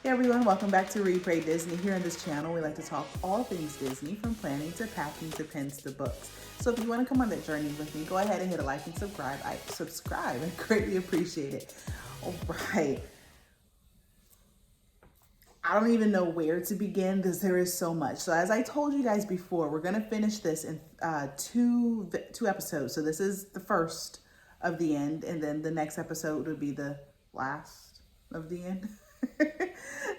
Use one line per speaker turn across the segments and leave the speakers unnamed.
Hey everyone, welcome back to Read.Pray.Disney. Here on this channel, we like to talk all things Disney, from planning to packing to pins to books. So if you want to come on that journey with me, go ahead and hit a like and subscribe. I greatly appreciate it. All right. I don't even know where to begin because there is so much. So as I told you guys before, we're going to finish this in two episodes. So this is the first of the end, and then the next episode would be the last of the end.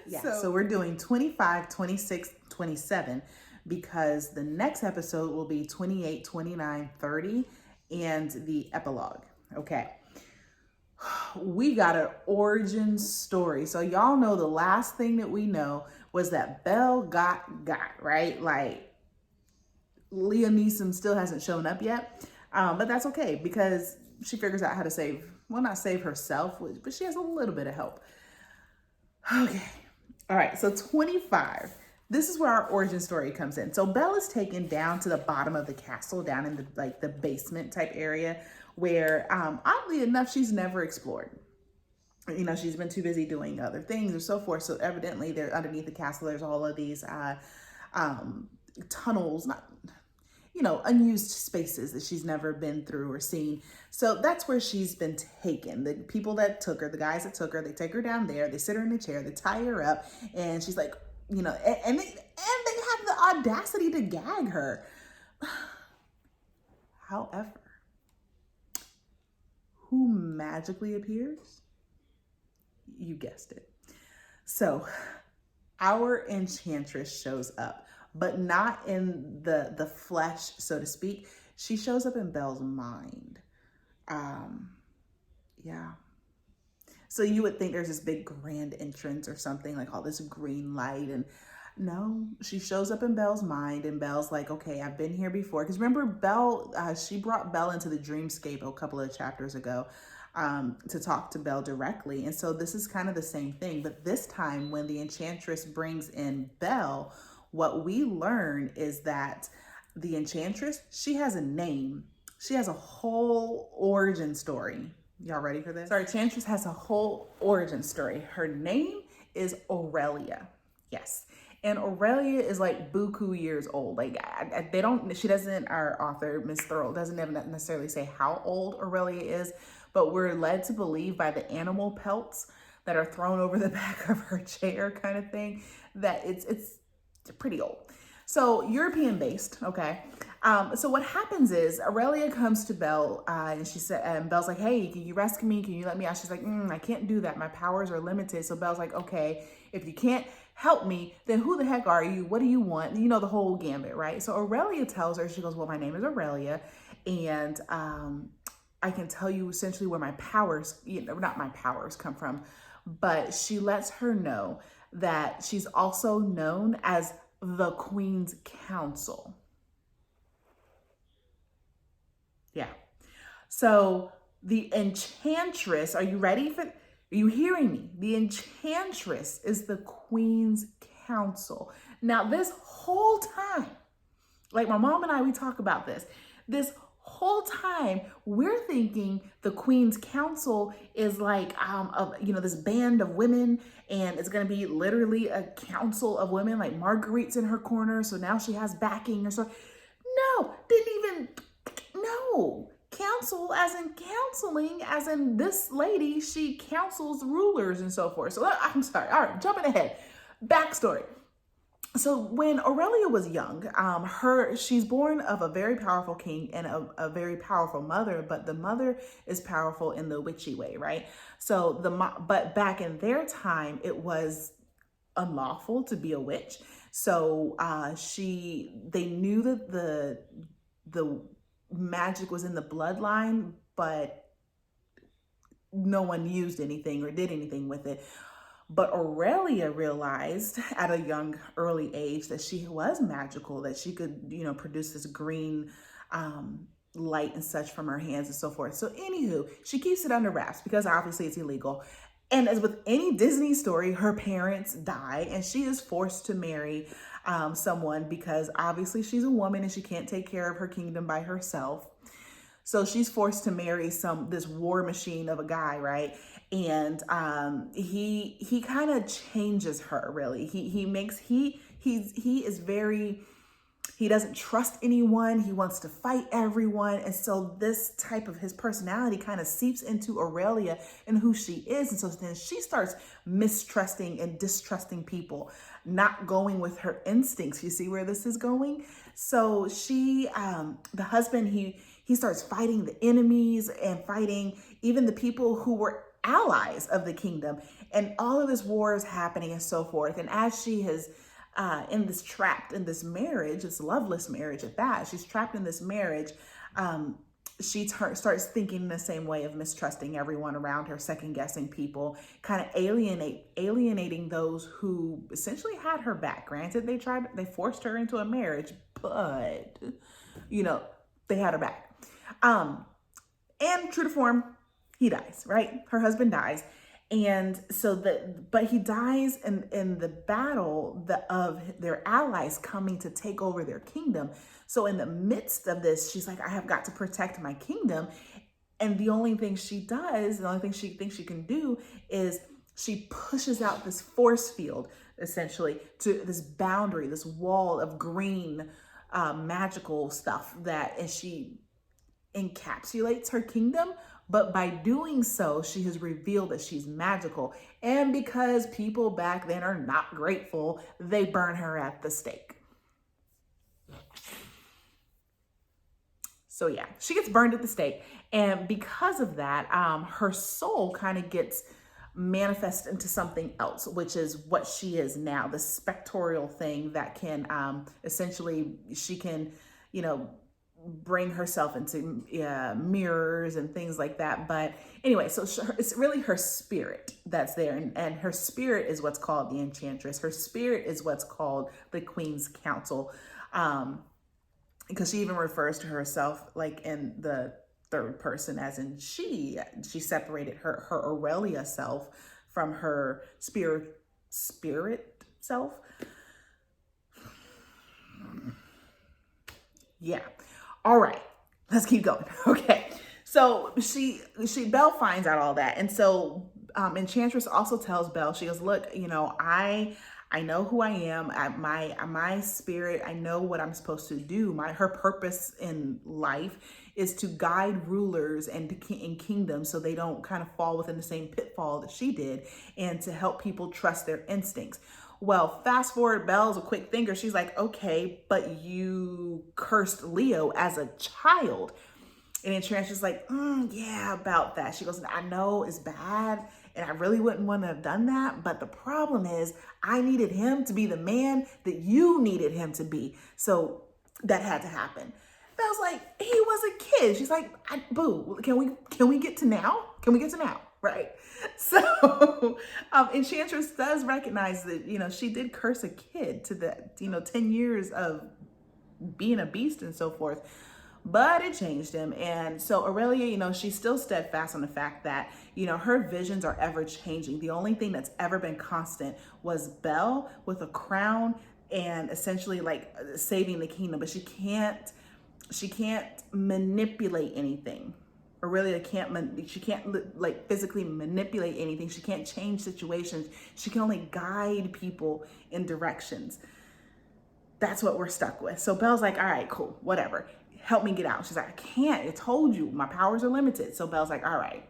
Yeah, so we're doing 25, 26, 27 because the next episode will be 28, 29, 30, and the epilogue. Okay. We got an origin story. So y'all know the last thing that we know was that Belle got, right? Like Liam Neeson still hasn't shown up yet. But that's okay because she figures out how to not save herself, but she has a little bit of help. Okay. All right. So 25. This is where our origin story comes in. So Belle is taken down to the bottom of the castle, down in the basement type area where, oddly enough, she's never explored. You know, she's been too busy doing other things or so forth. So evidently there underneath the castle, there's all of these, tunnels, unused spaces that she's never been through or seen. So that's where she's been taken. The people that took her, the guys that took her, they take her down there, they sit her in a chair, they tie her up, and she's like, and they have the audacity to gag her. However, who magically appears? You guessed it. So our enchantress shows up, but not in the flesh, so to speak. She shows up in Belle's mind. Yeah. So you would think there's this big grand entrance or something, like all this green light, and no, she shows up in Belle's mind, and Belle's like, okay, I've been here before. Because remember, Belle, she brought Belle into the dreamscape a couple of chapters ago to talk to Belle directly. And so this is kind of the same thing. But this time when the enchantress brings in Belle, what we learn is that the enchantress, she has a name. She has a whole origin story. Y'all ready for this? Our enchantress has a whole origin story. Her name is Aurelia. Yes. And Aurelia is like buku years old. Like our author, Miss Theriault, doesn't even necessarily say how old Aurelia is, but we're led to believe by the animal pelts that are thrown over the back of her chair kind of thing, that it's pretty old. So European based, okay. So what happens is Aurelia comes to Belle and and Belle's like, hey, can you rescue me? Can you let me out? She's like, I can't do that. My powers are limited. So Belle's like, okay, if you can't help me, then who the heck are you? What do you want? You know, the whole gambit, right? So Aurelia tells her, she goes, well, my name is Aurelia, and I can tell you essentially where my powers, not my powers come from, but she lets her know that she's also known as the Queen's Counsel. Yeah. So the enchantress, are you ready for, are you hearing me? The enchantress is the Queen's Counsel. Now, this whole time, like my mom and I, we talk about this whole time, we're thinking the Queen's Counsel is like, this band of women, and it's going to be literally a council of women, like Marguerite's in her corner. So now she has backing or so. No, no. Counsel as in counseling, as in this lady, she counsels rulers and so forth. So I'm sorry. All right, jumping ahead. Backstory. So when Aurelia was young, she's born of a very powerful king and a very powerful mother, but the mother is powerful in the witchy way, right? So but back in their time, it was unlawful to be a witch. So they knew that the magic was in the bloodline, but no one used anything or did anything with it. But Aurelia realized at a young, early age that she was magical, that she could, produce this green light and such from her hands and so forth. So anywho, she keeps it under wraps because obviously it's illegal. And as with any Disney story, her parents die and she is forced to marry someone because obviously she's a woman and she can't take care of her kingdom by herself. So she's forced to marry this war machine of a guy, right? And he kind of changes her, really. He is very, he doesn't trust anyone. He wants to fight everyone. And so this type of his personality kind of seeps into Aurelia and who she is. And so then she starts mistrusting and distrusting people, not going with her instincts. You see where this is going? So the husband, he starts fighting the enemies and fighting even the people who were allies of the kingdom. And all of this war is happening and so forth. And as she has trapped in this marriage, this loveless marriage at that, she's trapped in this marriage. She starts thinking the same way of mistrusting everyone around her, second guessing people, kind of alienating those who essentially had her back. Granted, they forced her into a marriage, but they had her back. And true to form, he dies, right? Her husband dies. And so but he dies in the battle of their allies coming to take over their kingdom. So in the midst of this, she's like, I have got to protect my kingdom. And the only thing she does, the only thing she thinks she can do is she pushes out this force field, essentially, to this boundary, this wall of green magical stuff and she encapsulates her kingdom. But by doing so, she has revealed that she's magical. And because people back then are not grateful, they burn her at the stake. So yeah, she gets burned at the stake. And because of that, her soul kind of gets manifest into something else, which is what she is now, the spectral thing that can essentially, she can, bring herself into mirrors and things like that. But anyway, so it's really her spirit that's there. And her spirit is what's called the Enchantress. Her spirit is what's called the Queen's Counsel. Because she even refers to herself like in the third person, as in she separated her Aurelia self from her spirit self. Yeah. All right, let's keep going. Okay. So Belle finds out all that. And so Enchantress also tells Belle, she goes, look, I know who I am. My spirit, I know what I'm supposed to do. Her purpose in life is to guide rulers and in kingdoms so they don't kind of fall within the same pitfall that she did, and to help people trust their instincts. Well, fast forward, Belle's a quick thinker. She's like, okay, but you cursed Leo as a child. And Enchantress is like, yeah, about that. She goes, I know it's bad, and I really wouldn't want to have done that. But the problem is I needed him to be the man that you needed him to be. So that had to happen. Belle's like, he was a kid. She's like, boo, can we get to now? Can we get to now? Right. So Enchantress does recognize that, she did curse a kid to that, 10 years of being a beast and so forth, but it changed him. And so Aurelia, she's still steadfast on the fact that, her visions are ever changing. The only thing that's ever been constant was Belle with a crown and essentially like saving the kingdom, but she can't manipulate anything. Aurelia she can't like physically manipulate anything. She can't change situations. She can only guide people in directions. That's what we're stuck with. So Belle's like, all right, cool, whatever. Help me get out. She's like, I can't. I told you, my powers are limited. So Belle's like, all right,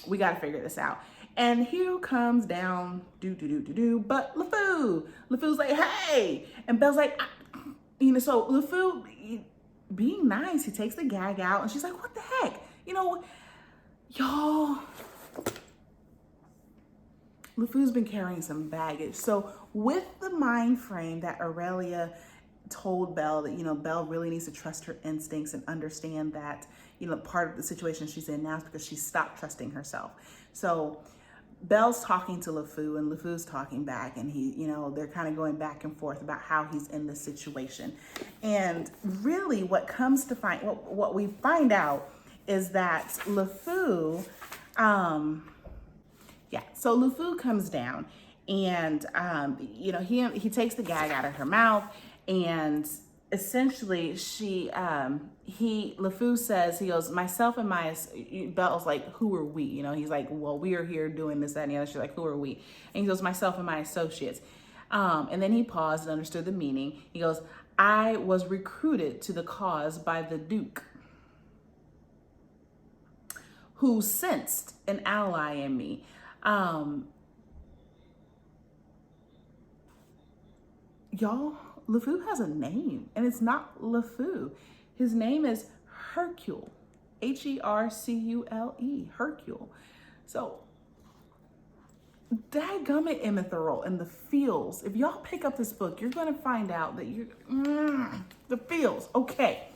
we got to figure this out. And Hugh comes down, but LeFou. LeFou's like, hey. And Belle's like, so LeFou, being nice, he takes the gag out, and she's like, what the heck? Y'all, LeFou's been carrying some baggage. So with the mind frame that Aurelia told Belle that, Belle really needs to trust her instincts and understand that, part of the situation she's in now is because she stopped trusting herself. So Belle's talking to LeFou, and LeFou's talking back, and they're kind of going back and forth about how he's in this situation. And really what we find out is that LeFou, so LeFou comes down, and, he takes the gag out of her mouth, and essentially LeFou says, he goes, myself and my, Belle's like, who are we? You know, he's like, well, we are here doing this, that, and the other. She's like, who are we? And he goes, myself and my associates. And then he paused and understood the meaning. He goes, I was recruited to the cause by the Duke, who sensed an ally in me. Y'all, LeFou has a name, and it's not LeFou. His name is Hercule, Hercule, Hercule. So, dadgummit, Emma Theriault and the feels. If y'all pick up this book, you're going to find out that the feels. Okay.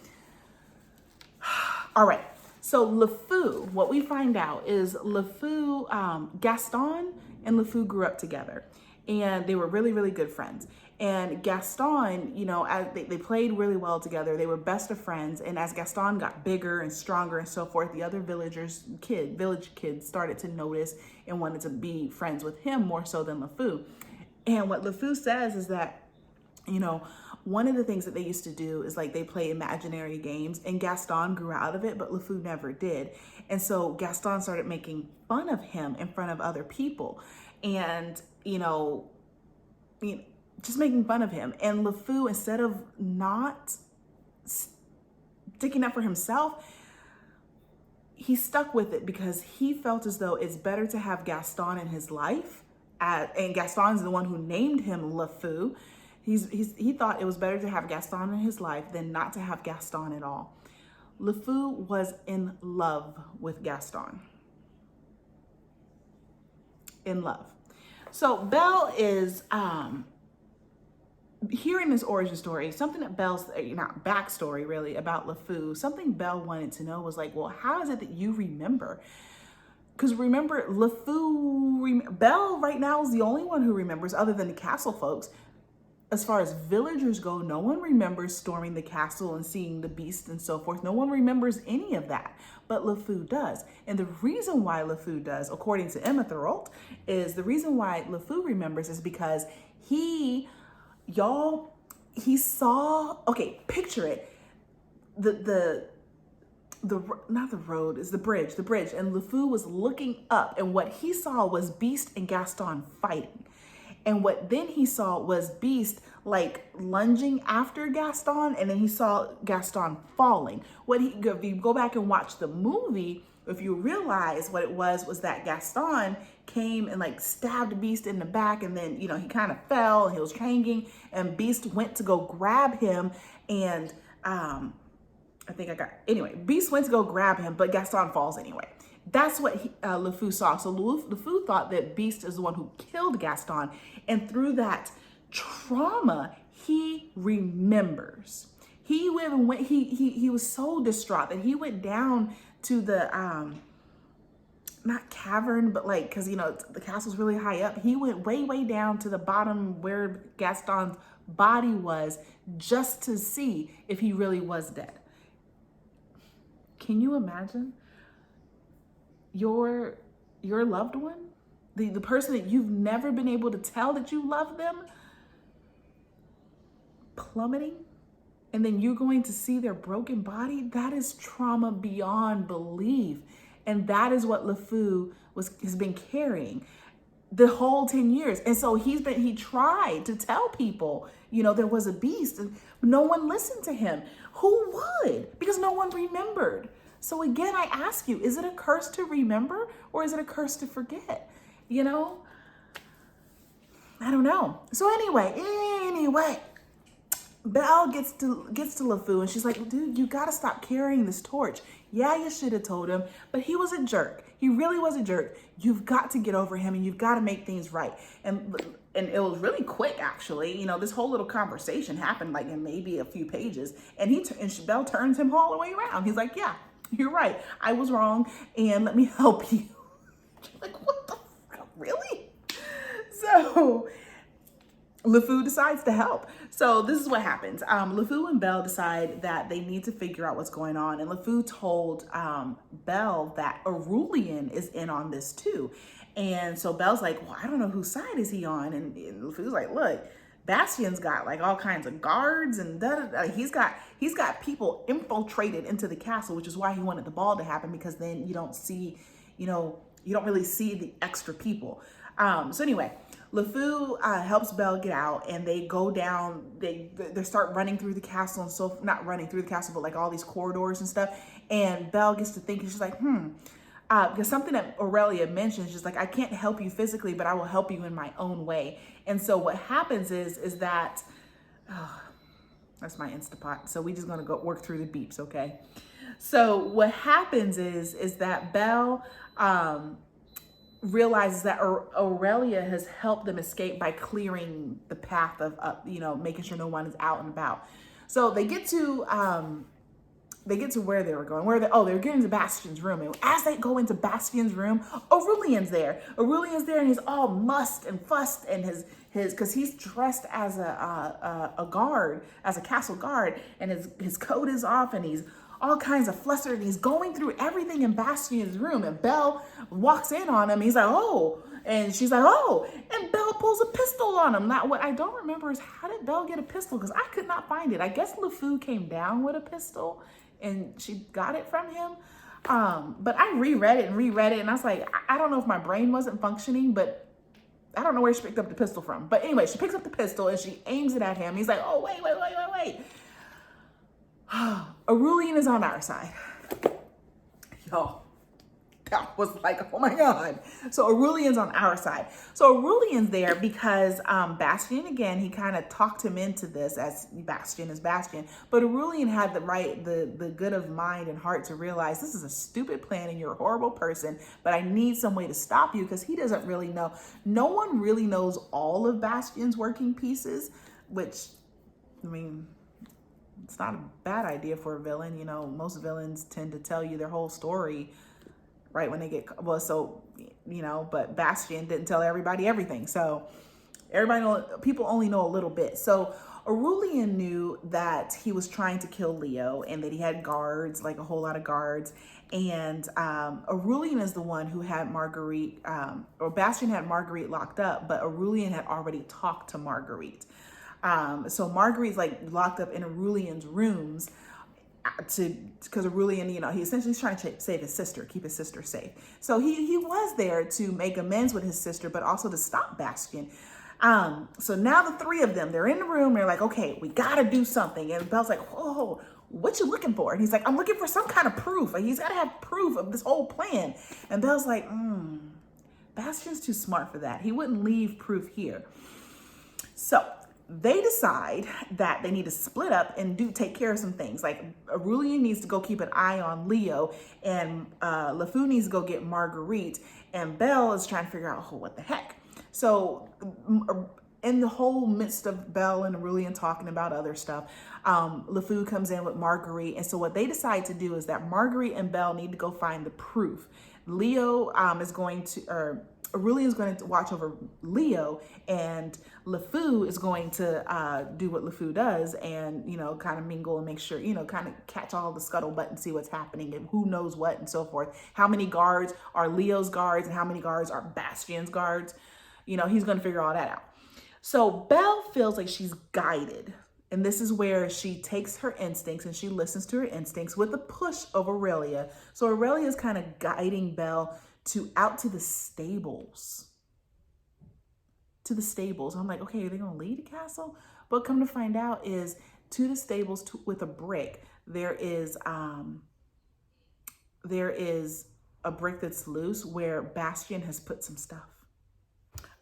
All right. So LeFou, what we find out is LeFou, Gaston and LeFou grew up together, and they were really, really good friends. And Gaston, you know, as they played really well together. They were best of friends. And as Gaston got bigger and stronger and so forth, the other village kids started to notice and wanted to be friends with him more so than LeFou. And what LeFou says is that, you know, one of the things that they used to do is like they play imaginary games, and Gaston grew out of it, but LeFou never did. And so Gaston started making fun of him in front of other people, and, just making fun of him. And LeFou, instead of not sticking up for himself, he stuck with it because he felt as though it's better to have Gaston in his life. And Gaston's the one who named him LeFou. He thought it was better to have Gaston in his life than not to have Gaston at all. LeFou was in love with Gaston. In love. So Belle is hearing this origin story, something that Belle's, not backstory really, about LeFou, something Belle wanted to know was like, well, how is it that you remember? Because remember, Belle right now is the only one who remembers, other than the castle folks. As far as villagers go, no one remembers storming the castle and seeing the beast and so forth. No one remembers any of that, but LeFou does. And the reason why LeFou does, according to Emma Theriault, is the reason why LeFou remembers is because he saw, okay, picture it, not the road, is the bridge, and LeFou was looking up, and what he saw was Beast and Gaston fighting. And what then he saw was Beast like lunging after Gaston, and then he saw Gaston falling. If you go back and watch the movie, if you realize what it was that Gaston came and like stabbed Beast in the back, and then, he kind of fell and he was hanging, and Beast went to go grab him, and Beast went to go grab him, but Gaston falls anyway. That's what LeFou saw. So LeFou thought that Beast is the one who killed Gaston. And through that trauma, he remembers. He was so distraught that he went down to the, not cavern, but like, because, the castle's really high up. He went way, way down to the bottom where Gaston's body was, just to see if he really was dead. Can you imagine? Your loved one, the person that you've never been able to tell that you love them, plummeting, and then you're going to see their broken body. That is trauma beyond belief. And that is what LeFou has been carrying the whole 10 years. And so he tried to tell people, there was a beast, and no one listened to him. Who would? Because no one remembered. So again, I ask you, is it a curse to remember, or is it a curse to forget? I don't know. So anyway, Belle gets to LeFou, and she's like, dude, you gotta stop carrying this torch. Yeah, you should have told him, but he was a jerk. He really was a jerk. You've got to get over him, and you've got to make things right. And it was really quick, actually. This whole little conversation happened like in maybe a few pages, and Belle turns him all the way around. He's like, yeah, you're right. I was wrong, and let me help you. Like, what the fuck? Really? So LeFou decides to help. So this is what happens. LeFou and Belle decide that they need to figure out what's going on. And LeFou told Belle that Aurelian is in on this too. And so Belle's like, well, I don't know whose side is he on. And LeFou's like, look, Bastion's got like all kinds of guards and he's got people infiltrated into the castle, which is why he wanted the ball to happen, because then you don't see, you don't really see the extra people. So anyway, LeFou helps Belle get out, and they go down. They start running through the castle, and so not running through the castle, but like all these corridors and stuff. And Belle gets to thinking, she's like, because something that Aurelia mentions, she's like, I can't help you physically, but I will help you in my own way. And so what happens is that, that's my Instapot. So we just gonna go work through the beeps, okay? So what happens is that Belle realizes that Aurelia has helped them escape by clearing the path of, making sure no one is out and about. So they get to where they were going. They're getting to Bastion's room. And as they go into Bastion's room, Aurelian's there. Aurelian's there, and he's all mussed and fussed, and because he's dressed as a guard, as a castle guard, and his coat is off, and he's all kinds of flustered, and he's going through everything in Bastion's room. And Belle walks in on him. He's like, oh, and she's like, oh, and Belle pulls a pistol on him. Now, what I don't remember is, how did Belle get a pistol? Because I could not find it. I guess LeFou came down with a pistol, and she got it from him. But I reread it, and I was like, I don't know if my brain wasn't functioning, but I don't know where she picked up the pistol from. But anyway, she picks up the pistol and she aims it at him. He's like, oh, wait. Aurelian is on our side. Yo, that was like, oh my God. So Aurelian's on our side. So Aurelian's there because Bastion, again, he kind of talked him into this, as Bastion is Bastion. But Aurelian had the good of mind and heart to realize, this is a stupid plan and you're a horrible person, but I need some way to stop you, because he doesn't really know. No one really knows all of Bastion's working pieces, which, I mean, it's not a bad idea for a villain. Most villains tend to tell you their whole story right when they get, but Bastion didn't tell everybody everything. So people only know a little bit. So Aurelian knew that he was trying to kill Leo, and that he had guards, like a whole lot of guards. And Aurelian is the one who had Marguerite, or Bastion had Marguerite locked up, but Aurelian had already talked to Marguerite. So Marguerite's like locked up in Aurelian's rooms because Aurelian, he essentially is trying to save his sister, keep his sister safe. So he was there to make amends with his sister, but also to stop Bastion. So now the three of them, they're in the room. They're like, okay, we got to do something. And Belle's like, whoa, what you looking for? And he's like, I'm looking for some kind of proof. Like, he's got to have proof of this whole plan. And Belle's like, Bastion's too smart for that. He wouldn't leave proof here. So they decide that they need to split up and take care of some things. Like, Aurelian needs to go keep an eye on Leo, and LeFou needs to go get Marguerite, and Belle is trying to figure out, what the heck? So in the whole midst of Belle and Aurelian talking about other stuff, LeFou comes in with Marguerite. And so what they decide to do is that Marguerite and Belle need to go find the proof. Leo Aurelian's going to watch over Leo, and LeFou is going to do what LeFou does, and, kind of mingle and make sure, kind of catch all the scuttlebutt and see what's happening and who knows what and so forth. How many guards are Leo's guards and how many guards are Bastion's guards? He's going to figure all that out. So Belle feels like she's guided. And this is where she takes her instincts and she listens to her instincts with the push of Aurelia. So Aurelia is kind of guiding Belle out to the stables. I'm like, okay, are they going to leave the castle? But come to find out is to the stables with a brick. There is a brick that's loose where Bastion has put some stuff.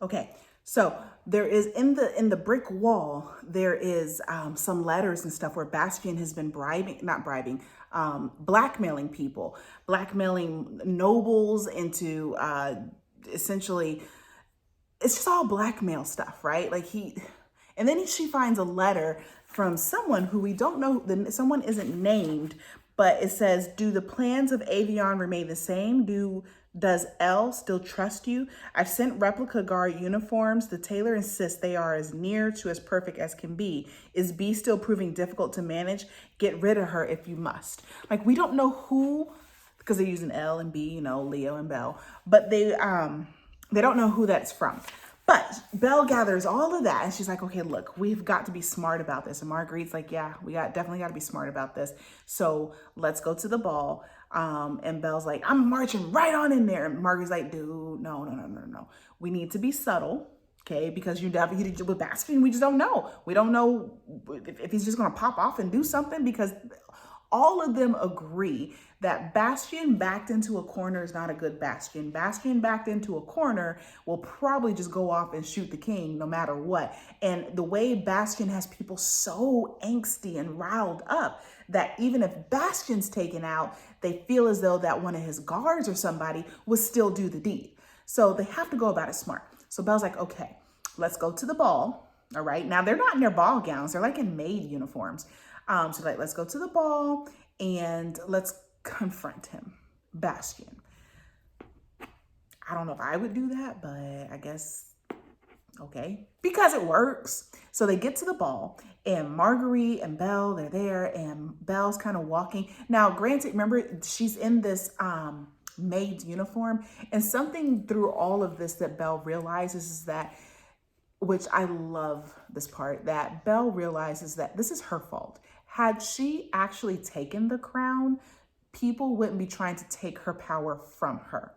Okay, so there is in the brick wall, there is some letters and stuff where Bastion has been blackmailing people, blackmailing nobles into essentially, it's just all blackmail stuff, right? Like she finds a letter from someone who we don't know, someone isn't named, but it says, do the plans of Avion remain the same? Does Elle still trust you? I've sent replica guard uniforms. The tailor insists they are as near to as perfect as can be. Is B still proving difficult to manage? Get rid of her if you must. Like, we don't know who, because they're using Elle and B, Leo and Belle, but they don't know who that's from. But Belle gathers all of that and she's like, okay, look, we've got to be smart about this. And Marguerite's like, yeah, definitely got to be smart about this. So let's go to the ball. And Belle's like, I'm marching right on in there. And Marguerite's like, dude, no. We need to be subtle. Okay, because you definitely with Bastion, we just don't know. We don't know if he's just gonna pop off and do something, because all of them agree that Bastion backed into a corner is not a good Bastion. Bastion backed into a corner will probably just go off and shoot the king no matter what. And the way Bastion has people so angsty and riled up that even if Bastion's taken out, they feel as though that one of his guards or somebody would still do the deed. So they have to go about it smart. So Belle's like, okay, let's go to the ball. All right. Now they're not in their ball gowns. They're like in maid uniforms. So like, let's go to the ball and let's confront him, Bastion. I don't know if I would do that, but I guess, okay, because it works. So they get to the ball and Marguerite and Belle, they're there and Belle's kind of walking. Now, granted, remember, she's in this maid's uniform, and something through all of this that Belle realizes is that, which I love this part, that Belle realizes that this is her fault. Had she actually taken the crown, people wouldn't be trying to take her power from her.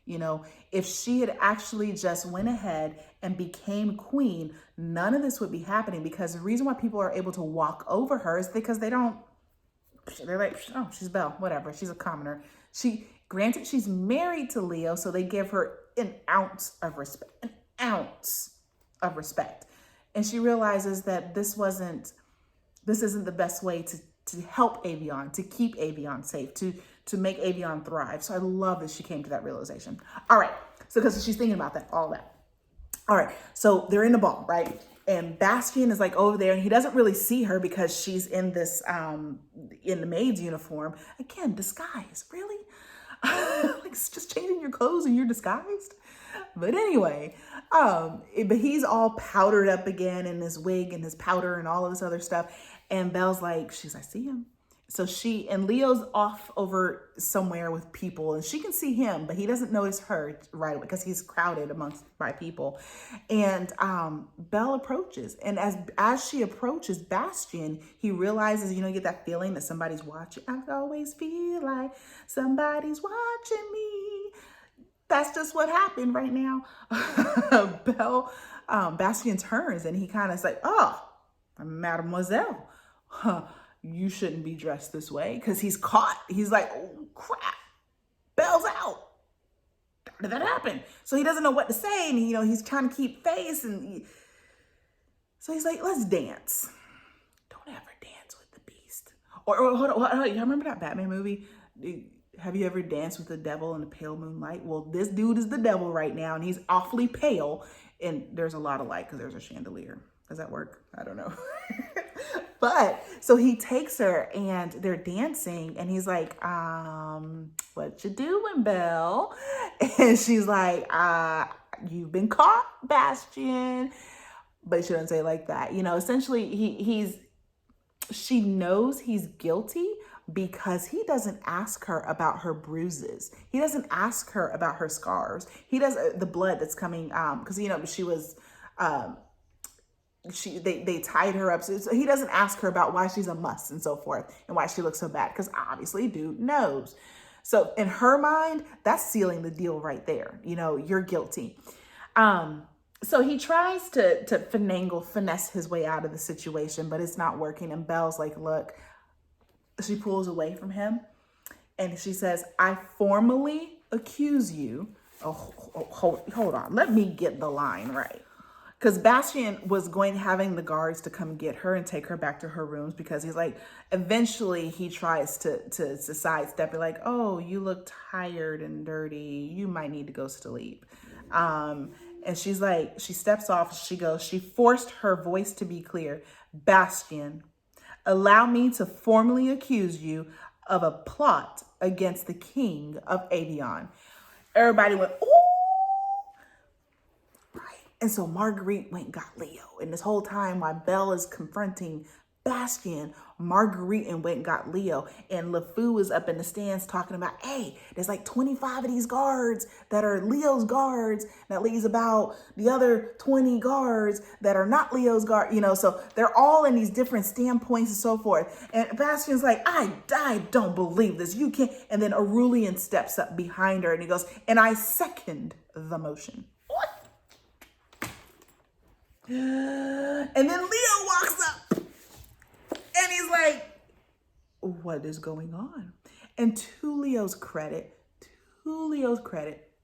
You know, if she had actually just went ahead and became queen, none of this would be happening, because the reason why people are able to walk over her is because they're like, oh, she's Belle, whatever. She's a commoner. Granted, she's married to Leo, so they give her an ounce of respect, And she realizes that this isn't the best way to help Avion, to keep Avion safe, to make Avion thrive. So I love that she came to that realization. All right. So because she's thinking about that, all that. All right. So they're in the ball, right? And Bastion is like over there and he doesn't really see her because she's in this, in the maid's uniform. Again, disguise, really? Like, it's just changing your clothes and you're disguised. But anyway, but he's all powdered up again in his wig and his powder and all of this other stuff. And Belle's like, I see him. So Leo's off over somewhere with people and she can see him, but he doesn't notice her right away because he's crowded by people. And Belle approaches. And as she approaches Bastion, he realizes, you get that feeling that somebody's watching. I always feel like somebody's watching me. That's just what happened right now. Bastion turns and he kind of is like, oh, mademoiselle, you shouldn't be dressed this way, because he's caught. He's like, oh, crap, Belle's out. How did that happen? So he doesn't know what to say, and he's trying to keep face, so he's like, let's dance. Don't ever dance with the beast. Or hold on, you remember that Batman movie? Have you ever danced with the devil in the pale moonlight? Well, this dude is the devil right now, and he's awfully pale, and there's a lot of light because there's a chandelier. Does that work? I don't know. But so he takes her and they're dancing and he's like, what you doing, Belle? And she's like, you've been caught, Bastion. But she doesn't say it like that. Essentially she knows he's guilty because he doesn't ask her about her bruises. He doesn't ask her about her scars. He does the blood that's coming, because, she was, they tied her up. So he doesn't ask her about why she's a muss and so forth and why she looks so bad, because obviously dude knows. So in her mind, that's sealing the deal right there. You're guilty. So he tries to finesse his way out of the situation, but it's not working. And Belle's like, look, she pulls away from him and she says, I formally accuse you. Hold on. Let me get the line right. Because Bastion was having the guards to come get her and take her back to her rooms, because he's like, eventually he tries to sidestep it, like, oh, you look tired and dirty. You might need to go sleep. And she's like, she steps off. She forced her voice to be clear. Bastion, allow me to formally accuse you of a plot against the king of Avion. Everybody went, ooh. And so Marguerite went and got Leo. And this whole time while Belle is confronting Bastian, Marguerite, and went and got Leo. And LeFou was up in the stands talking about, hey, there's like 25 of these guards that are Leo's guards. That leaves about the other 20 guards that are not Leo's guard. You know, so they're all in these different standpoints and so forth. And Bastian's like, I don't believe this. You can't. And then Aurelian steps up behind her and he goes, and I second the motion. And then Leo walks up and he's like, what is going on? And to Leo's credit,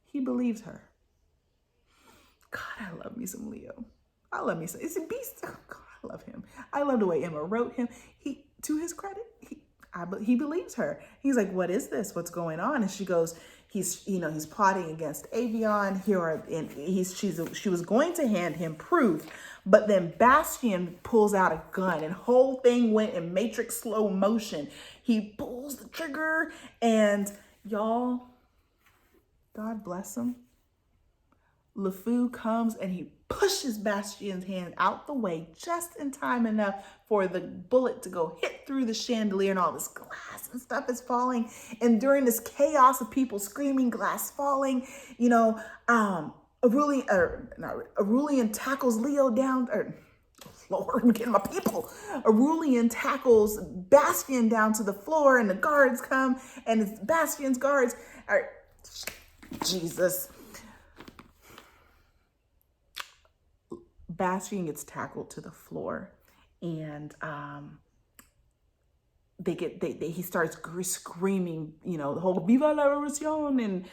he believes her. God, I love me some Leo. I love me some, it's a beast. Oh, God, I love him. I love the way Emma wrote him. To his credit, he believes her. He's like, what is this? What's going on? And she goes, he's plotting against Avion. She was going to hand him proof, but then Bastian pulls out a gun and whole thing went in matrix slow motion. He pulls the trigger and y'all, God bless him. LeFou comes and he pushes Bastian's hand out the way just in time enough for the bullet to go hit through the chandelier, and all this glass and stuff is falling. And during this chaos of people screaming, glass falling, you know, Aurelian tackles Leo down, Lord, I'm getting my people. Aurelian tackles Bastian down to the floor and the guards come and it's Bastian's guards are, Jesus. Bastian gets tackled to the floor and he starts screaming, you know, the whole Viva la Revolucion. And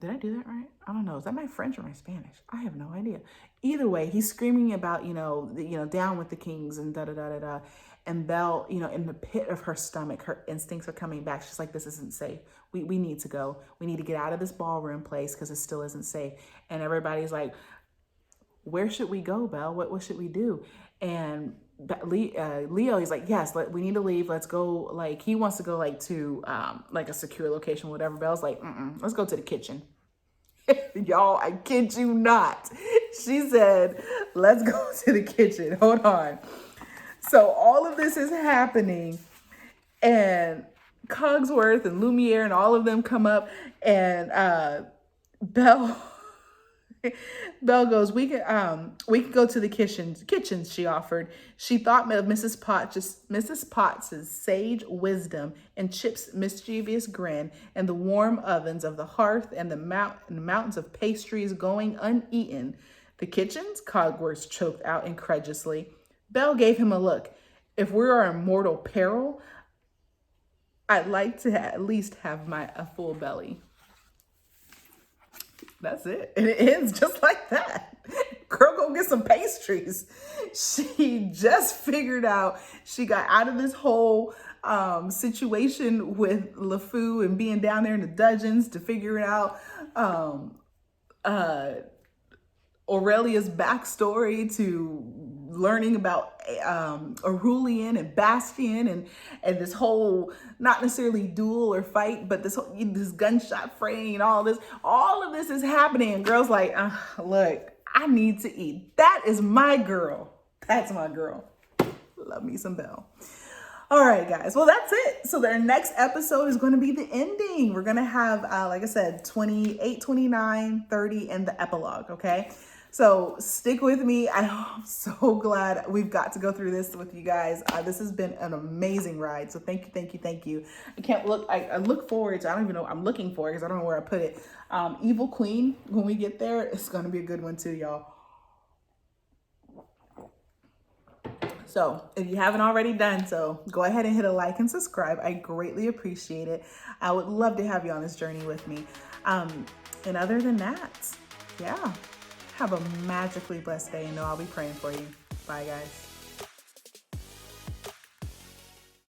did I do that right? I don't know. Is that my French or my Spanish? I have no idea. Either way, he's screaming about, down with the kings and da da da da da. And Belle, in the pit of her stomach, her instincts are coming back. She's like, this isn't safe. We need to go. We need to get out of this ballroom place because it still isn't safe. And everybody's like, where should we go, Belle? What should we do? And Leo, he's like, yes, we need to leave. Let's go. Like, he wants to go to a secure location, whatever. Belle's like, let's go to the kitchen. Y'all, I kid you not. She said, let's go to the kitchen. Hold on. So all of this is happening and Cogsworth and Lumiere and all of them come up and Belle goes, we can go to the kitchen, she offered. She thought of Mrs. Potts' sage wisdom and Chip's mischievous grin and the warm ovens of the hearth and the mountains of pastries going uneaten. The kitchens? Cogworth choked out incredulously. Belle gave him a look. If we are in mortal peril, I'd like to at least have a full belly. That's it. And it ends just like that. Girl, go get some pastries. She just figured out, she got out of this whole situation with LeFou and being down there in the dungeons to figure out Aurelia's backstory to learning about Aurelian and Bastian and this whole, not necessarily duel or fight, but this gunshot fray and all of this is happening. And girl's like, look, I need to eat. That is my girl. That's my girl. Love me some Belle. All right, guys. Well, that's it. So their next episode is going to be the ending. We're going to have, like I said, 28, 29, 30, and the epilogue, okay? So stick with me. I'm so glad we've got to go through this with you guys. This has been an amazing ride. So thank you. I look forward to, I don't even know what I'm looking for because I don't know where I put it. Evil Queen, when we get there, it's going to be a good one too, y'all. So if you haven't already done so, go ahead and hit a like and subscribe. I greatly appreciate it. I would love to have you on this journey with me. And other than that, yeah. Have a magically blessed day and know I'll be praying for you. Bye, guys.